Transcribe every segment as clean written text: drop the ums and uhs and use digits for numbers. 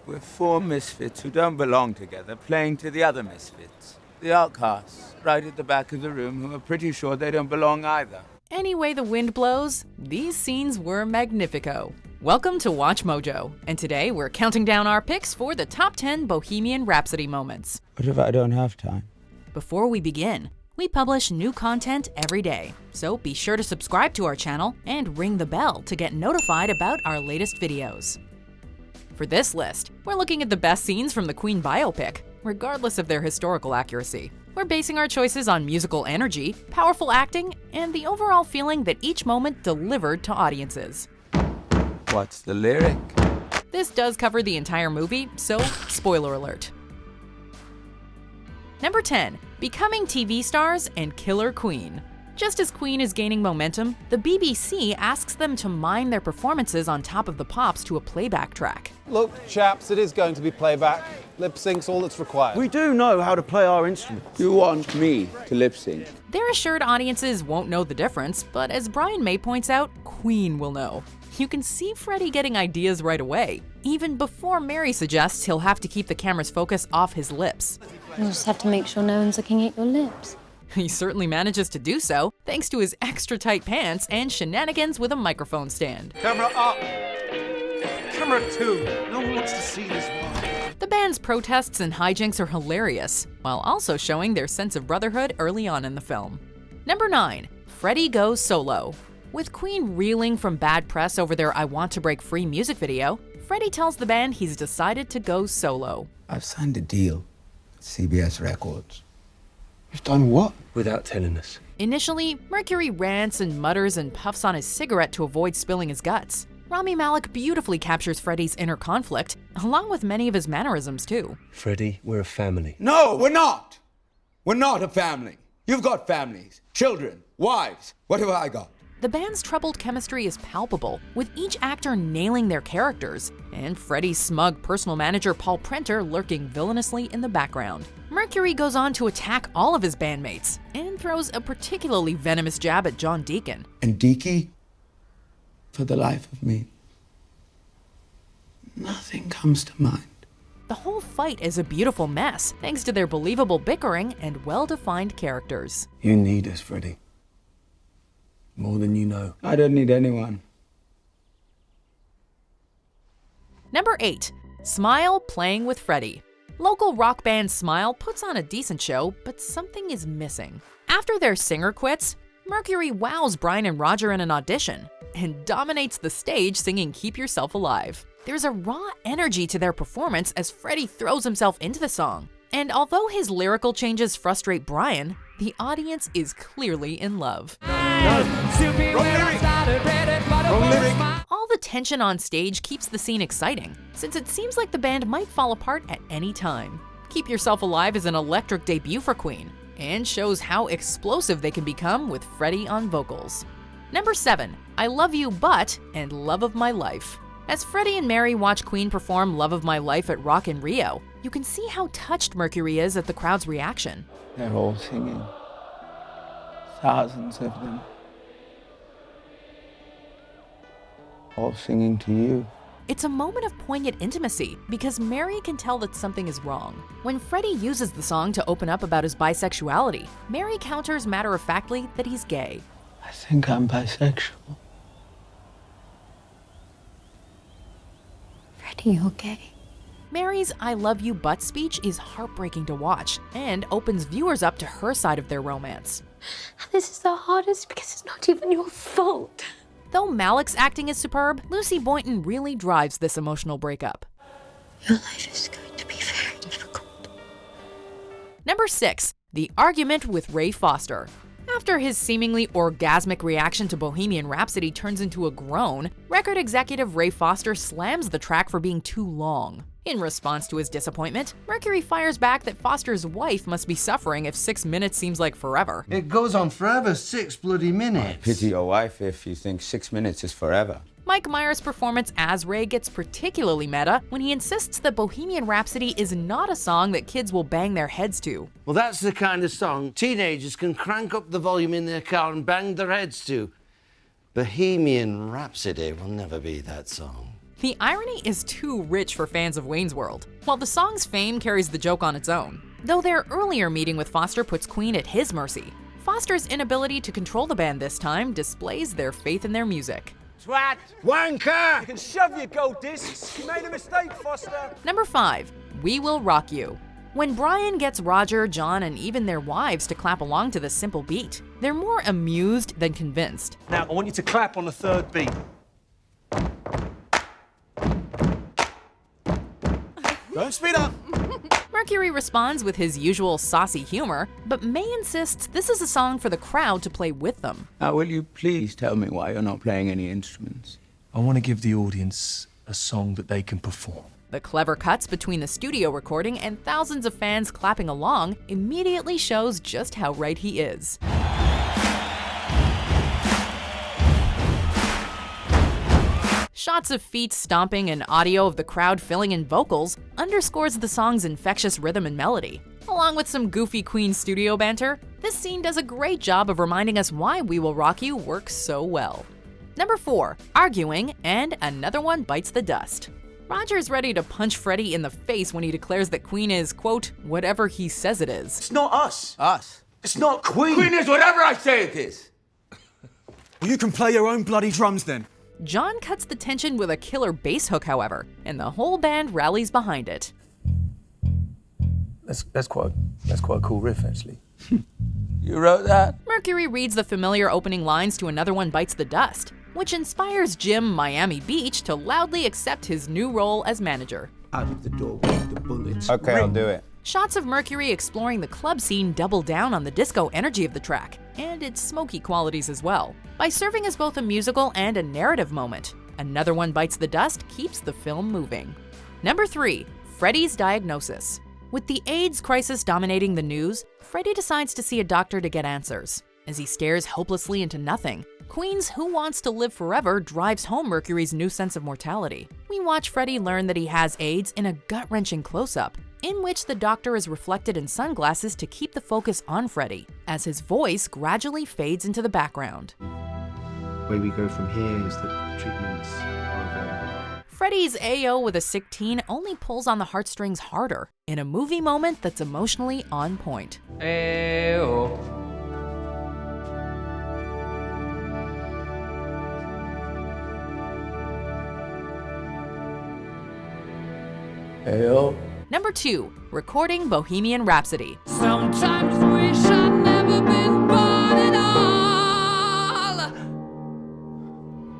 We're four misfits who don't belong together, playing to the other misfits. The outcasts, right at the back of the room, who are pretty sure they don't belong either. Any way the wind blows, these scenes were magnifico. Welcome to Watch Mojo, and today we're counting down our picks for the top 10 Bohemian Rhapsody moments. What if I don't have time? Before we begin, we publish new content every day, so be sure to subscribe to our channel and ring the bell to get notified about our latest videos. For this list, we're looking at the best scenes from the Queen biopic, regardless of their historical accuracy. We're basing our choices on musical energy, powerful acting, and the overall feeling that each moment delivered to audiences. What's the lyric? This does cover the entire movie, so spoiler alert. Number 10. Becoming TV stars and Killer Queen. Just as Queen is gaining momentum, the BBC asks them to mime their performances on top of the pops to a playback track. Look, chaps, it is going to be playback. Lip sync's all that's required. We do know how to play our instruments. You want me to lip sync? They're assured audiences won't know the difference, but as Brian May points out, Queen will know. You can see Freddie getting ideas right away, even before Mary suggests he'll have to keep the camera's focus off his lips. You'll just have to make sure no one's looking at your lips. He certainly manages to do so, thanks to his extra tight pants and shenanigans with a microphone stand. Camera up! Camera 2! No one wants to see this one. The band's protests and hijinks are hilarious, while also showing their sense of brotherhood early on in the film. Number 9. Freddie goes solo. With Queen reeling from bad press over their I Want to Break Free music video, Freddie tells the band he's decided to go solo. I've signed a deal with CBS Records. You've done what? Without telling us. Initially, Mercury rants and mutters and puffs on his cigarette to avoid spilling his guts. Rami Malek beautifully captures Freddie's inner conflict, along with many of his mannerisms too. Freddie, we're a family. No, we're not! We're not a family. You've got families, children, wives. What have I got? The band's troubled chemistry is palpable, with each actor nailing their characters, and Freddie's smug personal manager Paul Printer lurking villainously in the background. Mercury goes on to attack all of his bandmates, and throws a particularly venomous jab at John Deacon. And Deaky, for the life of me, nothing comes to mind. The whole fight is a beautiful mess, thanks to their believable bickering and well-defined characters. You need us, Freddie. More than you know. I don't need anyone. Number 8. Smile playing with Freddie. Local rock band Smile puts on a decent show, but something is missing. After their singer quits, Mercury wows Brian and Roger in an audition and dominates the stage singing Keep Yourself Alive. There's a raw energy to their performance as Freddie throws himself into the song. And although his lyrical changes frustrate Brian, the audience is clearly in love. Wrong lyric! All the tension on stage keeps the scene exciting, since it seems like the band might fall apart at any time. Keep Yourself Alive is an electric debut for Queen, and shows how explosive they can become with Freddie on vocals. Number 7. I Love You But and Love of My Life. As Freddie and Mary watch Queen perform Love of My Life at Rock in Rio, you can see how touched Mercury is at the crowd's reaction. They're all singing. Thousands of them. All singing to you. It's a moment of poignant intimacy because Mary can tell that something is wrong. When Freddie uses the song to open up about his bisexuality, Mary counters matter-of-factly that he's gay. I think I'm bisexual. Freddie, you're gay. Mary's I love you but speech is heartbreaking to watch and opens viewers up to her side of their romance. This is the hardest because it's not even your fault. Though Malek's acting is superb, Lucy Boynton really drives this emotional breakup. Your life is going to be very difficult. Number 6. The argument with Ray Foster. After his seemingly orgasmic reaction to Bohemian Rhapsody turns into a groan, record executive Ray Foster slams the track for being too long. In response to his disappointment, Mercury fires back that Foster's wife must be suffering if 6 minutes seems like forever. It goes on forever, 6 bloody minutes. Pity your wife if you think 6 minutes is forever. Mike Myers' performance as Ray gets particularly meta when he insists that Bohemian Rhapsody is not a song that kids will bang their heads to. Well, that's the kind of song teenagers can crank up the volume in their car and bang their heads to. Bohemian Rhapsody will never be that song. The irony is too rich for fans of Wayne's World, while the song's fame carries the joke on its own. Though their earlier meeting with Foster puts Queen at his mercy, Foster's inability to control the band this time displays their faith in their music. Twat! Wanker! You can shove your gold discs. You made a mistake, Foster. Number 5. We Will Rock You. When Brian gets Roger, John, and even their wives to clap along to this simple beat, they're more amused than convinced. Now, I want you to clap on the third beat. Don't speed up. Mercury responds with his usual saucy humor, but May insists this is a song for the crowd to play with them. Now, will you please tell me why you're not playing any instruments? I want to give the audience a song that they can perform. The clever cuts between the studio recording and thousands of fans clapping along immediately shows just how right he is. Shots of feet stomping and audio of the crowd filling in vocals underscores the song's infectious rhythm and melody. Along with some goofy Queen studio banter, this scene does a great job of reminding us why We Will Rock You works so well. Number 4. Arguing, and another one bites the dust. Roger's ready to punch Freddie in the face when he declares that Queen is, quote, whatever he says it is. It's not us. Us? It's not Queen. Queen is whatever I say it is! Well, you can play your own bloody drums then. John cuts the tension with a killer bass hook, however, and the whole band rallies behind it. That's quite a cool riff, actually. You wrote that? Mercury reads the familiar opening lines to Another One Bites the Dust, which inspires Jim Miami Beach to loudly accept his new role as manager. Out of the door with the bullets. Okay, I'll do it. Shots of Mercury exploring the club scene double down on the disco energy of the track, and its smoky qualities as well. By serving as both a musical and a narrative moment, Another One Bites the Dust keeps the film moving. Number 3. Freddie's diagnosis. With the AIDS crisis dominating the news, Freddie decides to see a doctor to get answers. As he stares hopelessly into nothing, Queen's Who Wants to Live Forever drives home Mercury's new sense of mortality. We watch Freddie learn that he has AIDS in a gut-wrenching close-up, in which the doctor is reflected in sunglasses to keep the focus on Freddie, as his voice gradually fades into the background. Where we go from here is that treatments are Freddie's AO with a sick teen only pulls on the heartstrings harder, in a movie moment that's emotionally on point. Ayo. Heyo. Number 2. Recording Bohemian Rhapsody. Sometimes wish I'd never been born at all.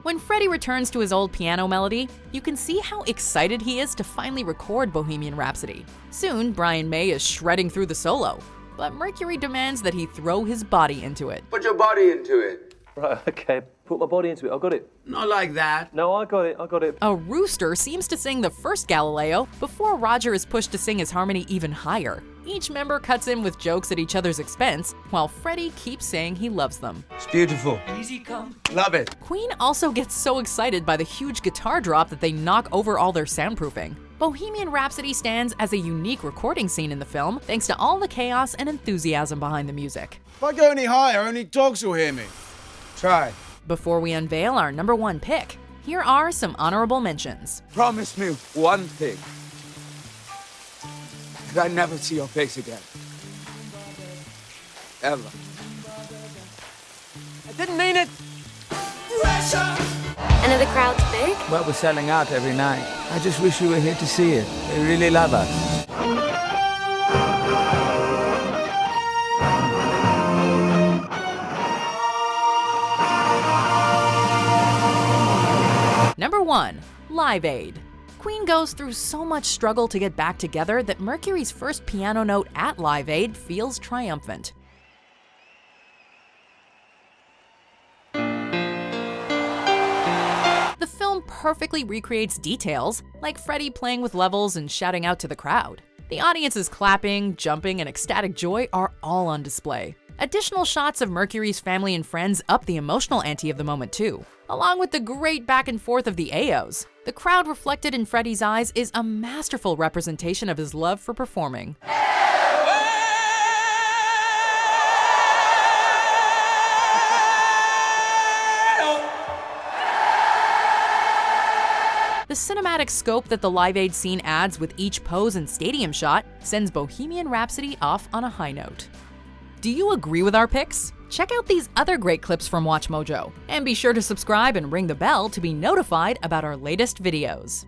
When Freddie returns to his old piano melody, you can see how excited he is to finally record Bohemian Rhapsody. Soon, Brian May is shredding through the solo, but Mercury demands that he throw his body into it. Put your body into it. Right, okay. Put my body into it. I got it. Not like that. No, I got it. A rooster seems to sing the first Galileo before Roger is pushed to sing his harmony even higher. Each member cuts in with jokes at each other's expense, while Freddie keeps saying he loves them. It's beautiful. Easy come. Love it. Queen also gets so excited by the huge guitar drop that they knock over all their soundproofing. Bohemian Rhapsody stands as a unique recording scene in the film, thanks to all the chaos and enthusiasm behind the music. If I go any higher, only dogs will hear me. Try. Before we unveil our number 1 pick, here are some honorable mentions. Promise me one thing. That I never see your face again. Ever. I didn't mean it. And are the crowds big? Well, we're selling out every night. I just wish you were here to see it. They really love us. Number 1. Live Aid. Queen goes through so much struggle to get back together that Mercury's first piano note at Live Aid feels triumphant. The film perfectly recreates details, like Freddie playing with levels and shouting out to the crowd. The audience's clapping, jumping, and ecstatic joy are all on display. Additional shots of Mercury's family and friends up the emotional ante of the moment too. Along with the great back and forth of the AOs, the crowd reflected in Freddie's eyes is a masterful representation of his love for performing. The cinematic scope that the Live Aid scene adds with each pose and stadium shot sends Bohemian Rhapsody off on a high note. Do you agree with our picks? Check out these other great clips from WatchMojo, and be sure to subscribe and ring the bell to be notified about our latest videos.